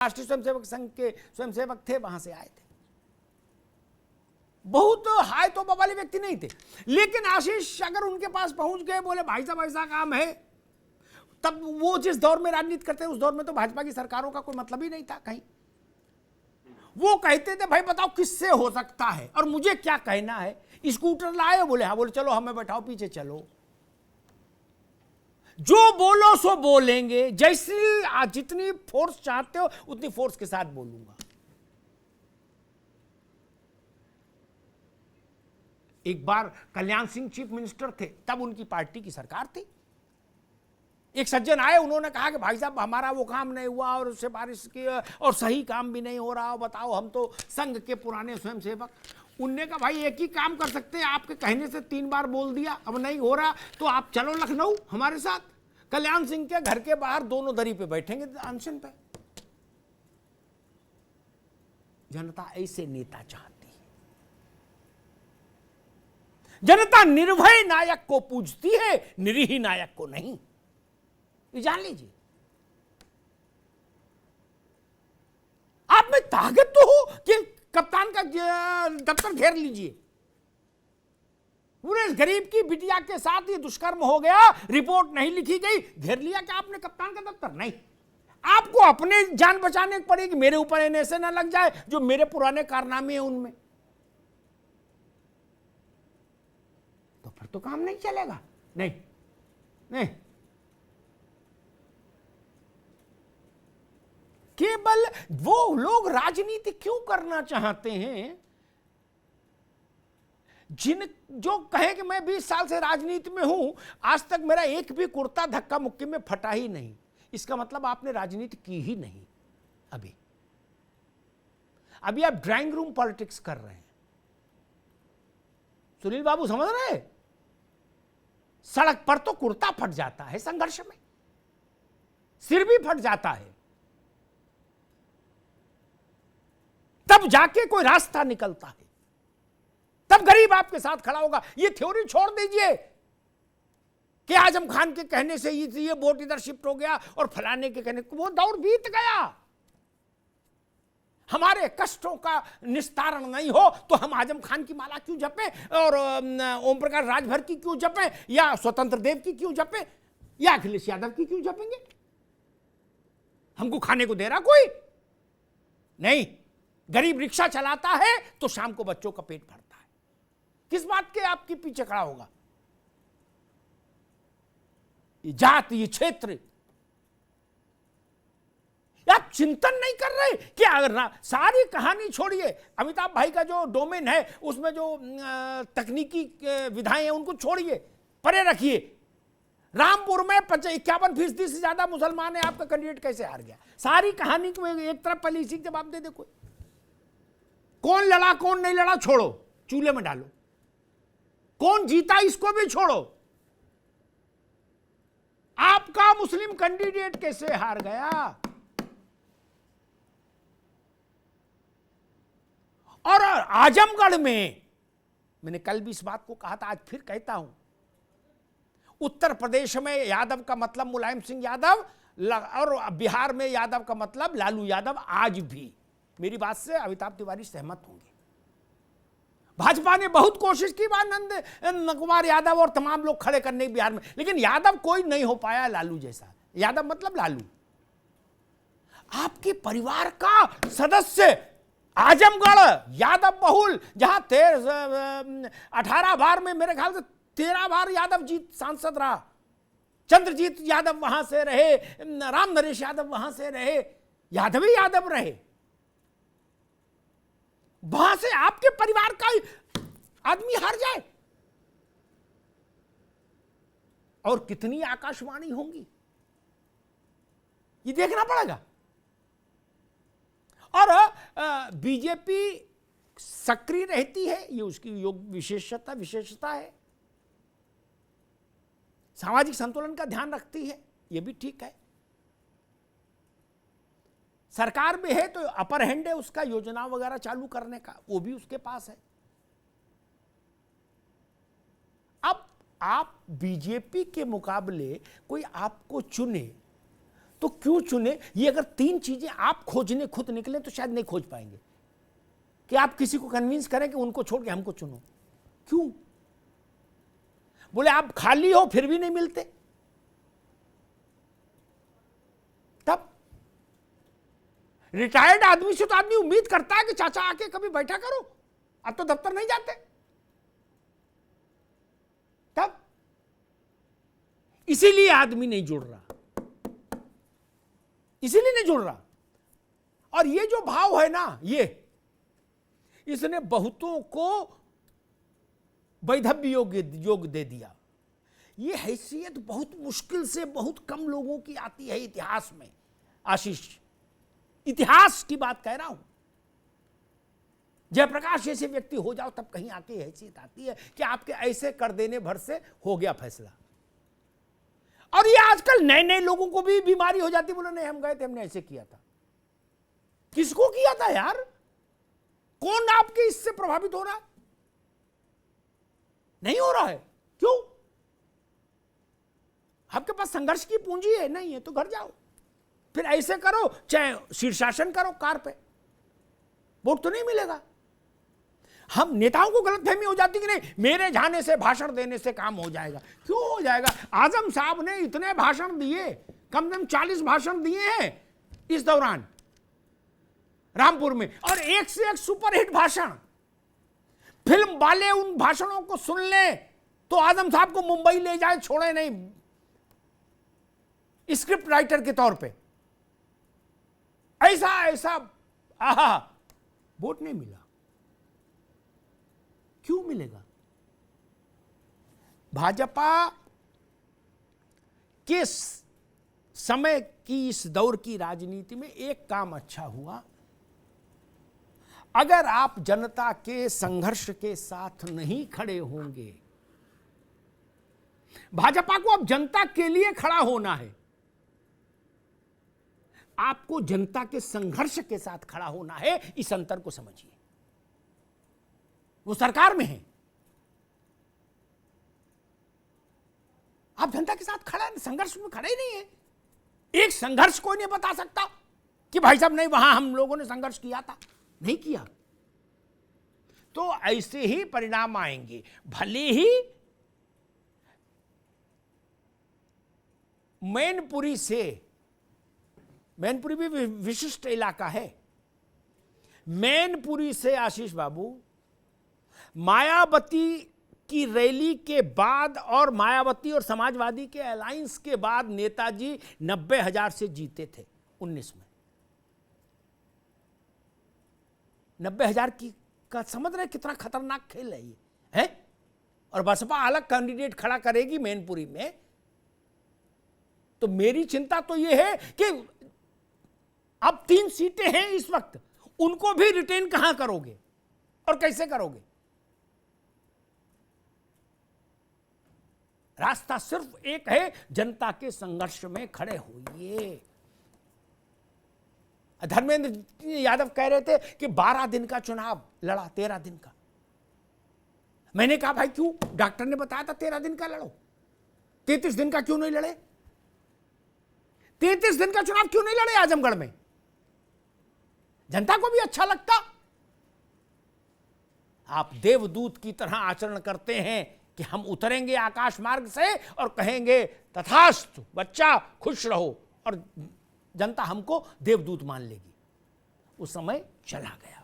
राष्ट्रीय स्वयंसेवक संघ के स्वयंसेवक थे, वहां से आए थे। बहुत हाय तो वाले व्यक्ति नहीं थे, लेकिन आशीष अगर उनके पास पहुंच गए, बोले भाई साहब ऐसा काम है, तब वो जिस दौर में राजनीति करते उस दौर में तो भाजपा की सरकारों का कोई मतलब ही नहीं था कहीं। वो कहते थे भाई बताओ किससे हो सकता है और मुझे क्या कहना है। स्कूटर लाए, बोले हाँ, बोले चलो हमें बैठाओ पीछे चलो, जो बोलो सो बोलेंगे, जैसी जितनी फोर्स चाहते हो उतनी फोर्स के साथ बोलूंगा। एक बार कल्याण सिंह चीफ मिनिस्टर थे, तब उनकी पार्टी की सरकार थी। एक सज्जन आए, उन्होंने कहा कि भाई साहब हमारा वो काम नहीं हुआ और सिफारिश की और सही काम भी नहीं हो रहा, बताओ हम तो संघ के पुराने स्वयंसेवक। उनने कहा भाई एक ही काम कर सकते हैं, आपके कहने से 3 बार बोल दिया, अब नहीं हो रहा तो आप चलो लखनऊ हमारे साथ। कल्याण सिंह के घर के बाहर दोनों दरी पे बैठेंगे अनशन पे। जनता ऐसे नेता चाहती है। जनता निर्भय नायक को पूजती है, निरीह नायक को नहीं, ये जान लीजिए। आप में ताकत तो हो कि कप्तान का दफ्तर घेर लीजिए। पूरे गरीब की बिटिया के साथ ये दुष्कर्म हो गया, रिपोर्ट नहीं लिखी गई, घेर लिया क्या आपने कप्तान का दफ्तर? नहीं, आपको अपने जान बचाने पड़ेगी, मेरे ऊपर ऐसे ना लग जाए जो मेरे पुराने कारनामे हैं उनमें, तो फिर तो काम नहीं चलेगा। नहीं नहीं, केवल वो लोग राजनीति क्यों करना चाहते हैं जो कहे कि मैं 20 साल से राजनीति में हूं, आज तक मेरा एक भी कुर्ता धक्का मुक्की में फटा ही नहीं, इसका मतलब आपने राजनीति की ही नहीं। अभी आप ड्राइंग रूम पॉलिटिक्स कर रहे हैं। सुनील बाबू समझ रहे हैं? सड़क पर तो कुर्ता फट जाता है संघर्ष में, सिर भी फट जाता है, तब जाके कोई रास्ता निकलता है, तब गरीब आपके साथ खड़ा होगा। ये थ्योरी छोड़ दीजिए कि आजम खान के कहने से ये वोट इधर शिफ्ट हो गया और फलाने के कहने, वो दौर बीत गया। हमारे कष्टों का निस्तारण नहीं हो तो हम आजम खान की माला क्यों जपें और ओम प्रकाश राजभर की क्यों जपें, या स्वतंत्र देव की क्यों जपें, या अखिलेश यादव की क्यों जपेंगे? हमको खाने को दे रहा कोई नहीं। गरीब रिक्शा चलाता है तो शाम को बच्चों का पेट भरता है, किस बात के आपके पीछे खड़ा होगा? ये जात, ये क्षेत्र, आप चिंतन नहीं कर रहे कि अगर ना सारी कहानी छोड़िए, अमिताभ भाई का जो डोमेन है उसमें जो तकनीकी विधाएं हैं उनको छोड़िए, परे रखिए। रामपुर में 51% से ज्यादा मुसलमान है, आपका कैंडिडेट कैसे हार गया? सारी कहानी को एक तरफ पहले इसी जवाब दे दे कोई। कौन लड़ा कौन नहीं लड़ा छोड़ो, चूल्हे में डालो। कौन जीता इसको भी छोड़ो। आपका मुस्लिम कैंडिडेट कैसे हार गया? और आजमगढ़ में, मैंने कल भी इस बात को कहा था, आज फिर कहता हूं, उत्तर प्रदेश में यादव का मतलब मुलायम सिंह यादव और बिहार में यादव का मतलब लालू यादव। आज भी मेरी बात से अमिताभ तिवारी सहमत होंगे। भाजपा ने बहुत कोशिश की नंद कुमार यादव और तमाम लोग खड़े करने की बिहार में, लेकिन यादव कोई नहीं हो पाया लालू जैसा। यादव मतलब लालू। आपके परिवार का सदस्य आजमगढ़ यादव बहुल, जहां 18 बार में मेरे ख्याल से 13 बार यादव जीत सांसद रहा। चंद्रजीत यादव वहां से रहे, राम नरेश यादव वहां से रहे, यादव ही यादव रहे। वहां से आपके परिवार का आदमी हार जाए, और कितनी आकाशवाणी होंगी ये देखना पड़ेगा। और बीजेपी सक्रिय रहती है, ये उसकी योग विशेषता है। सामाजिक संतुलन का ध्यान रखती है, ये भी ठीक है। सरकार में है तो अपर हैंड है उसका योजना वगैरह चालू करने का, वो भी उसके पास है। अब आप बीजेपी के मुकाबले कोई आपको चुने तो क्यों चुने? ये अगर 3 चीजें आप खोजने खुद निकले तो शायद नहीं खोज पाएंगे कि आप किसी को कन्विंस करें कि उनको छोड़ के हमको चुनो। क्यों? बोले आप खाली हो फिर भी नहीं मिलते, तब रिटायर्ड आदमी से तो आदमी उम्मीद करता है कि चाचा आके कभी बैठा करो, अब तो दफ्तर नहीं जाते, तब इसीलिए आदमी नहीं जुड़ रहा, इसीलिए नहीं जुड़ रहा। और ये जो भाव है ना, ये इसने बहुतों को वैधव्य योग दे दिया। ये हैसियत बहुत मुश्किल से बहुत कम लोगों की आती है इतिहास में। आशीष, इतिहास की बात कह रहा हूं। जयप्रकाश जैसे व्यक्ति हो जाओ तब कहीं आके हैसियत आती है कि आपके ऐसे कर देने भर से हो गया फैसला। और ये आजकल नए नए लोगों को भी बीमारी हो जाती, बोले नहीं हम गए थे, हमने ऐसे किया था। किसको किया था यार? कौन आपके इससे प्रभावित हो रहा है? नहीं हो रहा है। क्यों? आपके पास संघर्ष की पूंजी है, नहीं है तो घर जाओ, फिर ऐसे करो, चाहे शीर्षासन करो कार पे, वोट तो नहीं मिलेगा। हम नेताओं को गलतफहमी हो जाती कि नहीं मेरे जाने से, भाषण देने से काम हो जाएगा। क्यों हो जाएगा? आजम साहब ने इतने भाषण दिए, कम से कम 40 भाषण दिए हैं इस दौरान रामपुर में, और एक से एक सुपरहिट भाषण। फिल्म वाले उन भाषणों को सुन ले तो आजम साहब को मुंबई ले जाए, छोड़े नहीं स्क्रिप्ट राइटर के तौर पे। ऐसा ऐसा आहा, वोट नहीं मिला। क्यों मिलेगा? भाजपा के समय की इस दौर की राजनीति में एक काम अच्छा हुआ, अगर आप जनता के संघर्ष के साथ नहीं खड़े होंगे, भाजपा को अब जनता के लिए खड़ा होना है, आपको जनता के संघर्ष के साथ खड़ा होना है। इस अंतर को समझिए। वो सरकार में है, आप जनता के साथ खड़ा है, संघर्ष में खड़े ही नहीं है। एक संघर्ष कोई नहीं बता सकता कि भाई साहब नहीं वहां हम लोगों ने संघर्ष किया था, नहीं किया। तो ऐसे ही परिणाम आएंगे। भले ही मैनपुरी भी विशिष्ट इलाका है। मैनपुरी से आशीष बाबू, मायावती की रैली के बाद और मायावती और समाजवादी के अलायंस के बाद नेताजी 90,000 से जीते थे 19 में। 90,000 की का समझ रहे कितना खतरनाक खेल है ये, है? और बसपा अलग कैंडिडेट खड़ा करेगी मैनपुरी में, तो मेरी चिंता तो ये है कि अब 3 सीटें हैं इस वक्त, उनको भी रिटेन कहां करोगे और कैसे करोगे? रास्ता सिर्फ एक है, जनता के संघर्ष में खड़े होइए। धर्मेंद्र यादव कह रहे थे कि 12 दिन का चुनाव लड़ा, 13 दिन का। मैंने कहा भाई क्यों? डॉक्टर ने बताया था 13 दिन का लड़ो, 33 दिन का क्यों नहीं लड़े? 33 दिन का चुनाव क्यों नहीं लड़े आजमगढ़ में? जनता को भी अच्छा लगता। आप देवदूत की तरह आचरण करते हैं कि हम उतरेंगे आकाश मार्ग से और कहेंगे तथास्तु बच्चा खुश रहो, और जनता हमको देवदूत मान लेगी। उस समय चला गया।